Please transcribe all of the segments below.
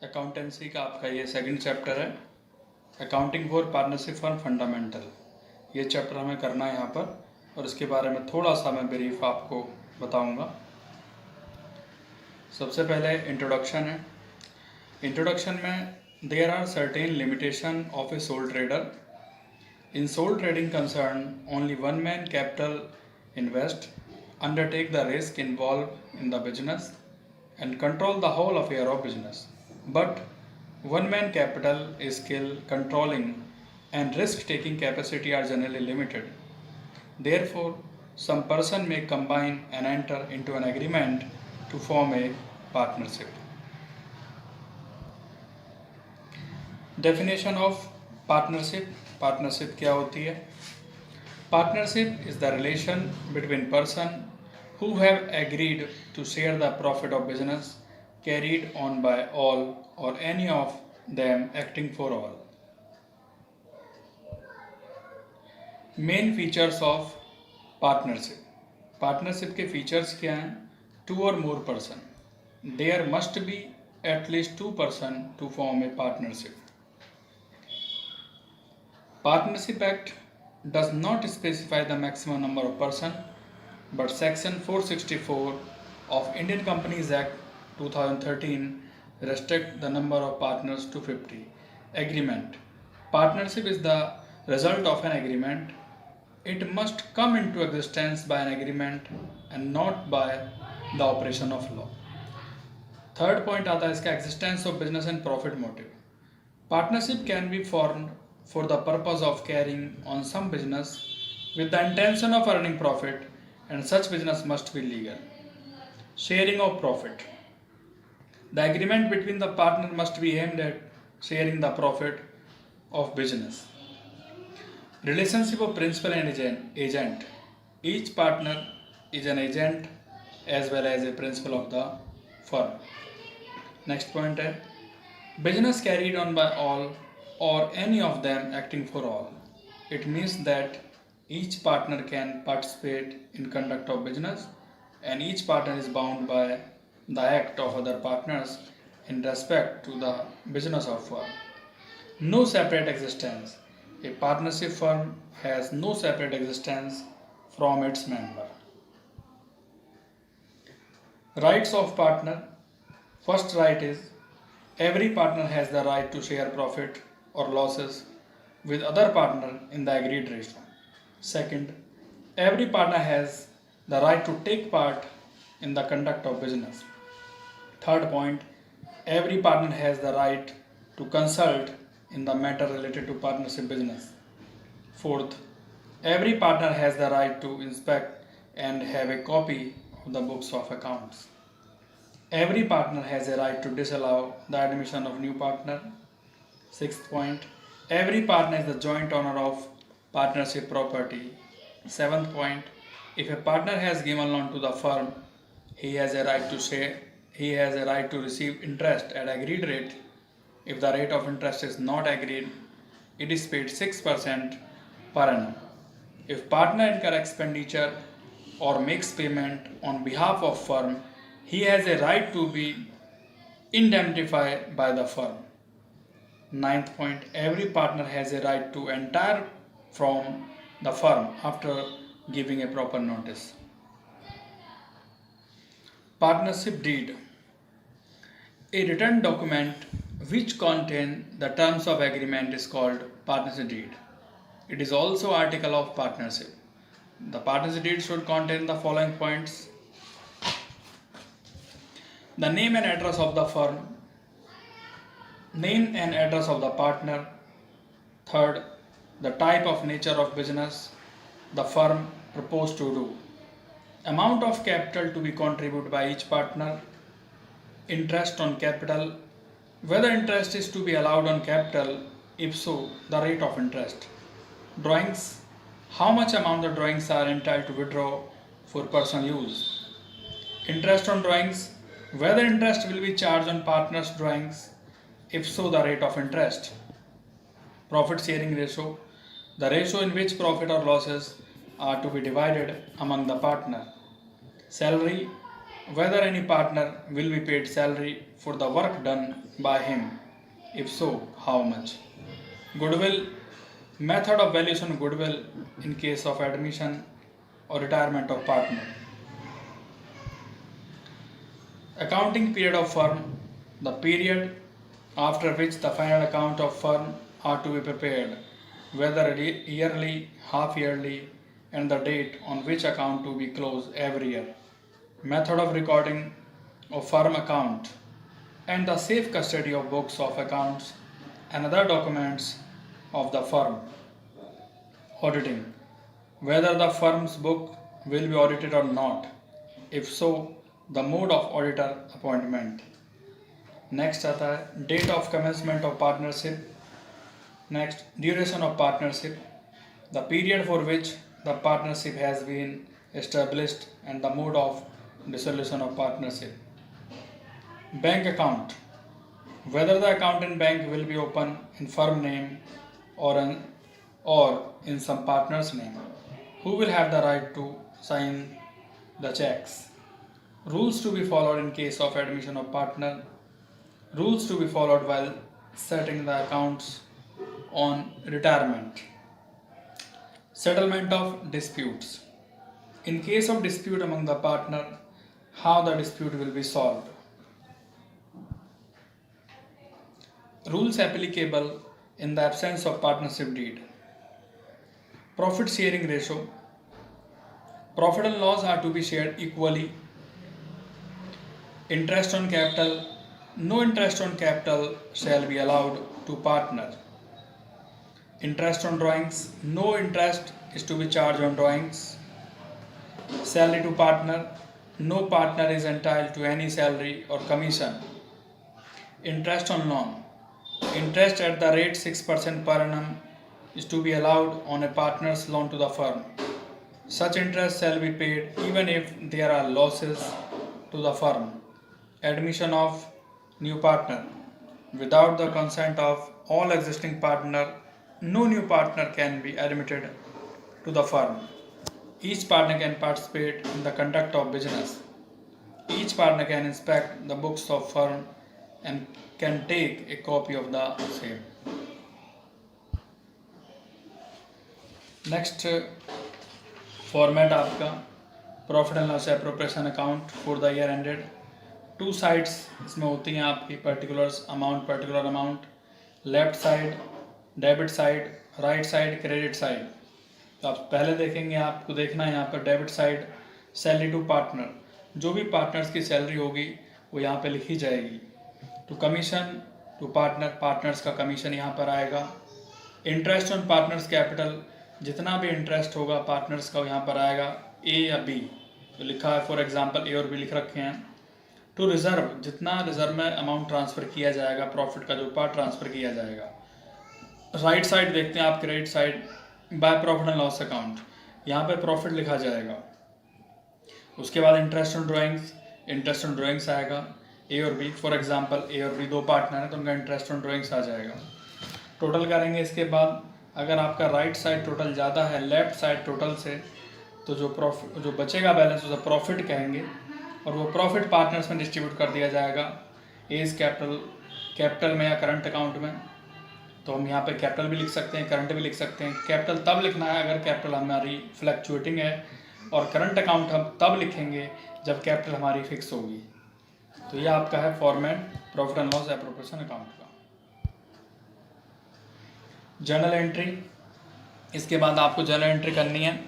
Accountancy का आपका ये सेकंड चैप्टर है, accounting for partnership firm fundamental. ये चैप्टर हमें करना है यहाँ पर, और इसके बारे में थोड़ा सा मैं ब्रीफ आपको बताऊंगा। सबसे पहले इंट्रोडक्शन है। इंट्रोडक्शन में there are certain limitation of a sole trader. In sole trading concern only one man capital invest, undertake the risk involved in the business and control the whole affair of business. But one man capital, skill, controlling and risk taking capacity are generally limited. Therefore, some person may combine and enter into an agreement to form a partnership. Definition of partnership. Partnership क्या होती है? Partnership is the relation between person who have agreed to share the profit of business carried on by all or any of them acting for all. Main features of partnership. Partnership के features क्या हैं? Two or more person. There must be at least two person to form a partnership. Partnership Act does not specify the maximum number of person, but Section 464 of Indian Companies Act 2013 restrict the number of partners to 50. Agreement. Partnership is the result of an agreement. It must come into existence by an agreement and not by the operation of law. Third point आता है इसका existence of business and profit motive. Partnership can be formed for the purpose of carrying on some business with the intention of earning profit, and such business must be legal. Sharing of profit. The agreement between the partner must be aimed at sharing the profit of business. Relationship of principal and agent. Each partner is an agent as well as a principal of the firm. Next point है business carried on by all or any of them acting for all. It means that each partner can participate in conduct of business, and each partner is bound by the act of other partners in respect to the business of firm. No separate existence. A partnership firm has no separate existence from its member. Rights of partner. First right is every partner has the right to share profit or losses with other partner in the agreed ratio. Second, every partner has the right to take part in the conduct of business. Third point, every partner has the right to consult in the matter related to partnership business. Fourth, every partner has the right to inspect and have a copy of the books of accounts. Every partner has a right to disallow the admission of new partner. Sixth point, every partner is the joint owner of partnership property. Seventh point, if a partner has given loan to the firm, he has a right to receive interest at agreed rate. If the rate of interest is not agreed, it is paid 6% per annum. If partner incur expenditure or makes payment on behalf of firm, he has a right to be indemnified by the firm. Ninth point, every partner has a right to retire from the firm after giving a proper notice. Partnership deed. A written document which contains the terms of agreement is called partnership deed. It is also article of partnership. The partnership deed should contain the following points: the name and address of the firm, name and address of the partner. Third, the type of nature of business the firm proposed to do, amount of capital to be contributed by each partner, interest on capital, whether interest is to be allowed on capital, if so, the rate of interest. Drawings, how much amount the drawings are entitled to withdraw for personal use. Interest on drawings, whether interest will be charged on partners' drawings, if so, the rate of interest. Profit sharing ratio, the ratio in which profit or losses are to be divided among the partner. Salary whether any partner will be paid salary for the work done by him, if so, how much. Goodwill, method of valuation of goodwill in case of admission or retirement of partner. Accounting period of firm, the period after which the final account of firm are to be prepared, whether yearly, half yearly, and the date on which account to be closed every year. Method of recording of firm account and the safe custody of books of accounts and other documents of the firm. Auditing, whether the firm's book will be audited or not, if so, the mode of auditor appointment. Next आता है date of commencement of partnership. Next duration of partnership, the period for which the partnership has been established and the mode of dissolution of partnership. Bank account, whether the account in bank will be open in firm name or in some partner's name, who will have the right to sign the checks. Rules to be followed in case of admission of partner, rules to be followed while setting the accounts on retirement. Settlement of disputes, in case of dispute among the partner, how the dispute will be solved. Rules applicable in the absence of partnership deed. Profit sharing ratio, profit and loss are to be shared equally. Interest on capital, no interest on capital shall be allowed to partner. Interest on drawings, no interest is to be charged on drawings. Salary to partner, no partner is entitled to any salary or commission. Interest on loan, interest at the rate 6% per annum is to be allowed on a partner's loan to the firm. Such interest shall be paid even if there are losses to the firm. Admission of new partner, without the consent of all existing partner, no new partner can be admitted to the firm. Each partner can participate in the conduct of business. Each partner can inspect the books of firm and can take a copy of the same. Next format आपका profit and loss appropriation account for the year ended. 2 sides इसमें होती हैं आपकी particular amount, left side debit side, right side credit side. तो आप पहले देखेंगे, आपको देखना है यहाँ पर debit side salary to partner, जो भी पार्टनर्स की सैलरी होगी वो यहाँ पे लिखी जाएगी. टू कमीशन टू पार्टनर्स का कमीशन यहाँ पर आएगा. इंटरेस्ट ऑन पार्टनर्स कैपिटल, जितना भी इंटरेस्ट होगा पार्टनर्स का यहाँ पर आएगा. ए या बी तो लिखा है, फॉर एग्जांपल ए और बी लिख रखे हैं. टू रिजर्व, जितना रिजर्व में अमाउंट ट्रांसफ़र किया जाएगा, प्रॉफिट का जो पार्ट ट्रांसफ़र किया जाएगा. राइट साइड देखते हैं आप, credit side by profit and loss account, यहाँ पे प्रॉफिट लिखा जाएगा. उसके बाद इंटरेस्ट ऑन ड्राइंग्स आएगा. ए और बी, फॉर एग्जांपल ए और बी 2 पार्टनर हैं तो उनका इंटरेस्ट ऑन ड्राइंग्स आ जाएगा. टोटल करेंगे. इसके बाद अगर आपका राइट साइड टोटल ज़्यादा है लेफ्ट साइड टोटल से, तो जो बचेगा बैलेंस उसे प्रॉफिट कहेंगे और वो प्रॉफिट पार्टनर्स में डिस्ट्रीब्यूट कर दिया जाएगा. एज कैपिटल में या करंट अकाउंट में. तो हम यहाँ पे कैपिटल भी लिख सकते हैं, करंट भी लिख सकते हैं. कैपिटल तब लिखना है अगर कैपिटल हमारी फ्लक्चुएटिंग है, और करंट अकाउंट हम तब लिखेंगे जब कैपिटल हमारी फिक्स होगी. तो ये आपका है format profit and loss appropriation account का. जर्नल एंट्री, इसके बाद आपको जर्नल एंट्री करनी है.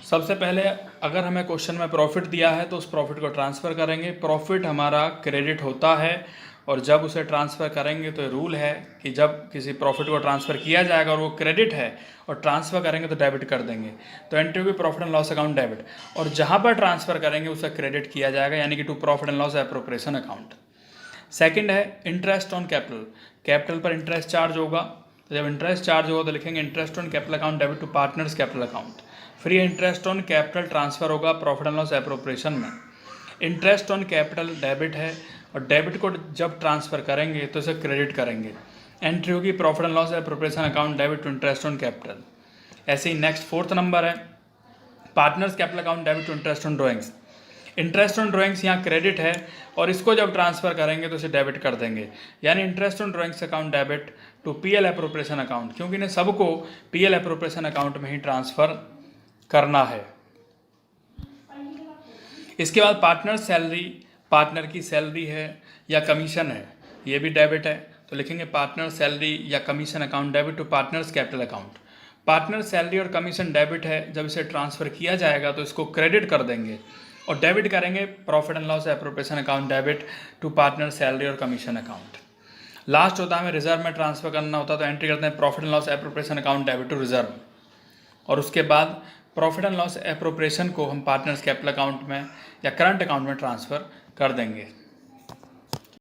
सबसे पहले अगर हमें क्वेश्चन में प्रॉफिट दिया है तो उस प्रॉफिट को ट्रांसफ़र करेंगे. प्रॉफिट हमारा क्रेडिट होता है और जब उसे ट्रांसफ़र करेंगे तो रूल है कि जब किसी प्रॉफिट को ट्रांसफ़र किया जाएगा और वो क्रेडिट है और ट्रांसफ़र करेंगे तो डेबिट कर देंगे. तो एंट्री होगी profit and loss account debit, और जहाँ पर ट्रांसफ़र करेंगे उसे क्रेडिट किया जाएगा, यानी कि to profit and loss appropriation account. Second है इंटरेस्ट ऑन कैपिटल पर इंटरेस्ट चार्ज होगा. तो जब इंटरेस्ट चार्ज होगा तो लिखेंगे interest on capital account debit to partners capital account. Free interest on capital transfer होगा प्रॉफिट एंड लॉस एप्रोप्रिएशन में. इंटरेस्ट ऑन कैपिटल डेबिट है और डेबिट को जब ट्रांसफ़र करेंगे तो इसे क्रेडिट करेंगे. एंट्री होगी profit and loss appropriation account debit to interest on capital. ऐसे ही नेक्स्ट 4th नंबर है partners capital account debit to interest on drawings. Interest on drawings यहाँ क्रेडिट है और इसको जब ट्रांसफ़र करेंगे तो इसे डेबिट कर देंगे, यानी interest on drawings account debit to PL appropriation account, क्योंकि इन्हें सबको पीएल एप्रोप्रिएशन अकाउंट में ही ट्रांसफ़र करना है। इसके बाद पार्टनर सैलरी, पार्टनर की सैलरी है या कमीशन है, ये भी डेबिट है, तो लिखेंगे पार्टनर सैलरी या commission account debit to partners capital account. Partner salary और कमीशन डेबिट है, जब इसे ट्रांसफ़र किया जाएगा तो इसको क्रेडिट कर देंगे और डेबिट करेंगे profit and loss appropriation account debit to partner salary और कमीशन अकाउंट। लास्ट होता है हमें रिजर्व में ट्रांसफ़र करना होता है तो एंट्री करते हैं profit and loss appropriation account debit to reserve, और उसके बाद प्रॉफिट एंड लॉस एप्रोप्रिएशन को हम पार्टनर्स कैपिटल अकाउंट में या करंट अकाउंट में ट्रांसफ़र कर देंगे।